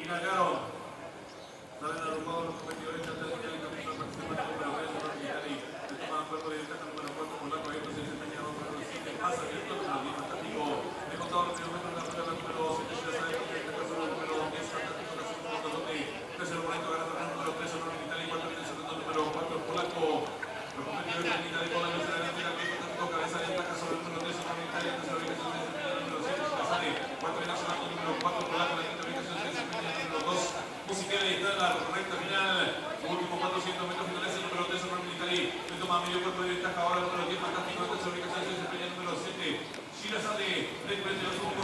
y largaron. Salen agrupados los competidores de alta señal y camino al participante número 3, Sonor Militari. Se toman cuerpo de ventaja número 4, Polaco abierto, se desempeña número 7, pasa abierto, número 10, Fantástico. De contador de kilómetros de la prueba número 7, Shirazade, con el caso número 10, Fantástico, caso número 2, tercer momento ganador número 3, Sonor Militari, cuarto y segundo número 4, Polaco. Los competidores de Militari con la luz adelante, Fantástico, cabeza de ventaja sobre el número 3, Sonor Militari, tercera ubicación se desempeña número 7, Shirazade, cuarto y nacional número 4, Polaco, la quinta ubicación se desempeña número 2, Musical está en la recta final, último 400 metros finales, el número 3, Sonor Militari, se toma medio cuerpo de ventaja ahora el número 10, Fantástico, la tercera ubicación se desempeña número 7, Shirazade, de frente a los últimos